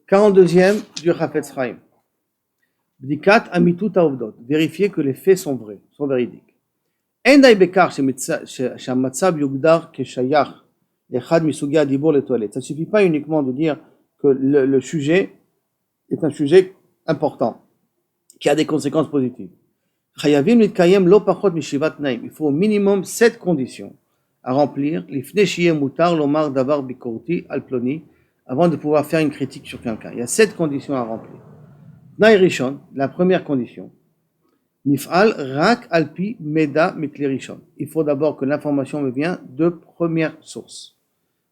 42e du Chafetz Chaim. Bdikat amitut haovdot. Vérifier que les faits sont vrais, sont véridiques. En די בכך שהמצב יוגדר כשייך לאחד מסוגי הדיבור לתועלת. Ça ne suffit pas uniquement de dire que le sujet est un sujet important, qui a des conséquences positives. חייבים להתקיים לא פחות משבעה תנאים. Il faut au minimum 7 conditions à remplir, לפני שיהיה מותר לומר דבר ביקורתי על פלוני, avant de pouvoir faire une critique sur quelqu'un. Il y a 7 conditions à remplir. תנאי ראשון, la première condition, נפעל רק על פי מידע מכלי ראשון. Il faut d'abord que l'information me vienne de première source.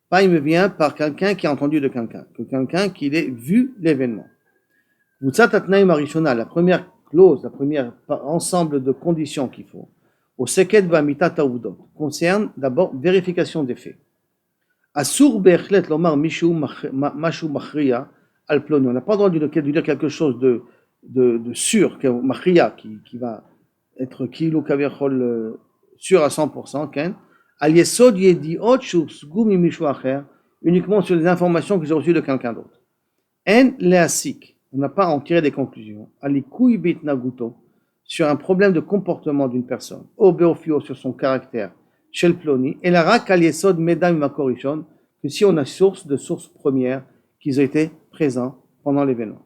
Pas il me vient par quelqu'un qui a entendu de quelqu'un, que quelqu'un qui ait vu l'événement. קבוצת התנאים הראשונה, la première clause, la première ensemble de conditions qu'il faut, au סקת ואמיתת העובדות, concerne d'abord vérification des faits. אסור בהחלט לומר משהו מכריע על פלוני. On n'a pas le droit de dire quelque chose de sûr, qui va être כאילו כביכול sûr à 100%, כן? על יסוד ידיעות שהושגו ממישהו אחר, uniquement sur les informations que j'ai reçues de quelqu'un d'autre. אין להסיק, on n'a pas à en tirer des conclusions, על ליקוי בהתנהגותו, sur un problème de comportement d'une personne, או באופיו, sur son caractère, של פלוני, אלא רק על יסוד מידע ממקור ראשון, que si on a source première, qu'ils ont été présents pendant l'événement.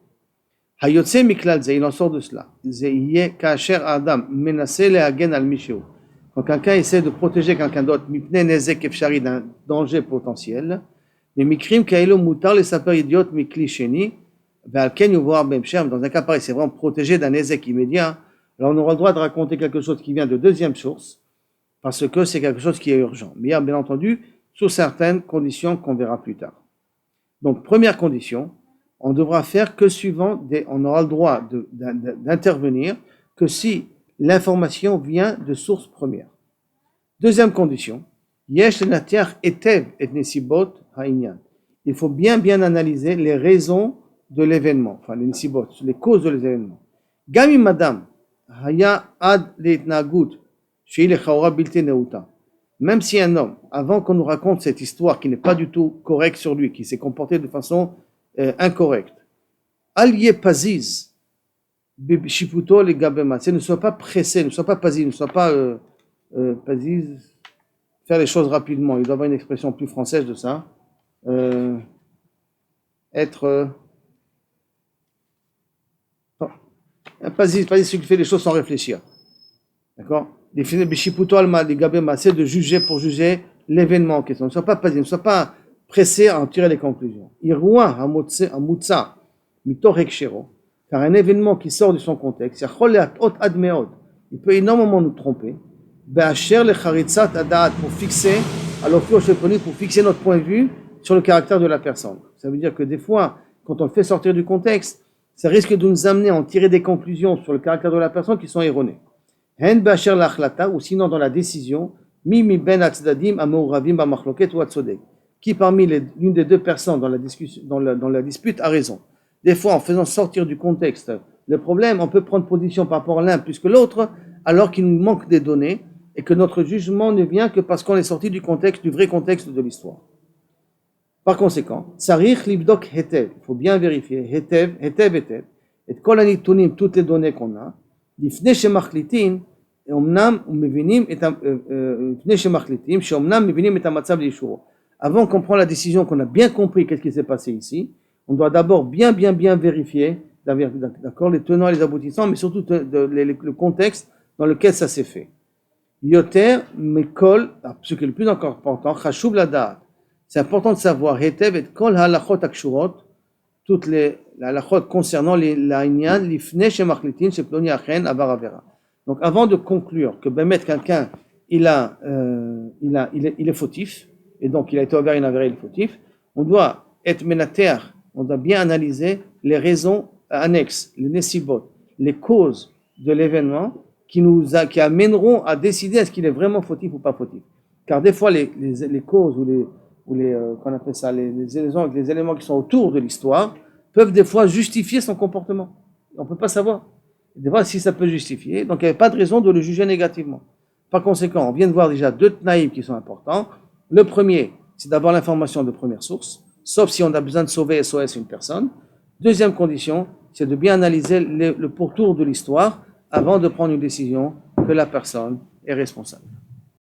היוצא מכלל זה, il en sort de cela, זה יהיה כאשר האדם מנסה להגן על מישהו, quand quelqu'un essaie de protéger quelqu'un d'autre, מפני נזק אפשרי, d'un danger potentiel, במקרים כאלו מותר לספר ידיעות מכלי שני, ועל כן יובהר בהמשך, dans un cas pareil, c'est vraiment protégé d'un נזק immédiat, alors on aura le droit de raconter quelque chose qui vient de deuxième source, parce que c'est quelque chose qui est urgent, mais bien entendu, sous certaines conditions qu'on verra plus tard. Donc, première condition, on devra faire que suivant, on aura le droit d'intervenir que si l'information vient de source première. Deuxième condition, yesh lenatiach etev et nesibot ha'inyan. Il faut bien analyser les raisons de l'événement, enfin les nesibot, les causes de l'événement. Gam im adam haya ad leitnagut shehi lechaora bilti neuta. Même si un homme, avant qu'on nous raconte cette histoire qui n'est pas du tout correcte sur lui, qui s'est comporté de façon incorrecte, allié paziz, shiputo le gabema, ne soit pas pressé, ne soit pas paziz, ne soit pas paziz, faire les choses rapidement. Il doit y avoir une expression plus française de ça. Être paziz, celui qui fait les choses sans réfléchir. D'accord? C'est de juger pour juger l'événement en question. Ne sois pas passé, ne sois pas pressé à en tirer les conclusions. Car un événement qui sort de son contexte, il peut énormément nous tromper. Pour fixer notre point de vue sur le caractère de la personne. Ça veut dire que des fois, quand on le fait sortir du contexte, ça risque de nous amener à en tirer des conclusions sur le caractère de la personne qui sont erronées. Ou sinon dans la décision, qui parmi l'une des deux personnes dans la discussion, dans la dispute a raison. Des fois, en faisant sortir du contexte le problème, on peut prendre position par rapport à l'un plus que l'autre, alors qu'il nous manque des données et que notre jugement ne vient que parce qu'on est sorti du contexte, du vrai contexte de l'histoire. Par conséquent, sarich libdok hetev, il faut bien vérifier hetev, et kol hanitunim, toutes les données qu'on a. לפני שמחליטים, אמנם מבינים את המצב לאישורו. Avant qu'on prenne la décision, qu'on a bien compris qu'est-ce qui s'est passé ici, on doit d'abord bien vérifier, d'accord, les tenants et les aboutissants, mais surtout le contexte dans lequel ça s'est fait. Yoter mekol, ce qui est le plus encore important, chashuv lada'at. C'est important de savoir, hetev et kol halachot akshurot, toutes les halachot concernant l'Ainyan, l'ifne shemachlitin sheploni achen avar avera. Donc avant de conclure que Bémet quelqu'un il est fautif et donc il a été ouvert une avérée, il est fautif, on doit être menater, on doit bien analyser les raisons annexes, les nesibot, les causes de l'événement qui amèneront à décider est-ce qu'il est vraiment fautif ou pas fautif. Car des fois les causes ou les qu'on appelle ça, les éléments qui sont autour de l'histoire peuvent des fois justifier son comportement. On ne peut pas savoir. Des fois, si ça peut justifier, donc il n'y avait pas de raison de le juger négativement. Par conséquent, on vient de voir déjà 2 tnaïm qui sont importants. Le premier, c'est d'avoir l'information de première source, sauf si on a besoin de sauver SOS une personne. Deuxième condition, c'est de bien analyser le pourtour de l'histoire avant de prendre une décision que la personne est responsable.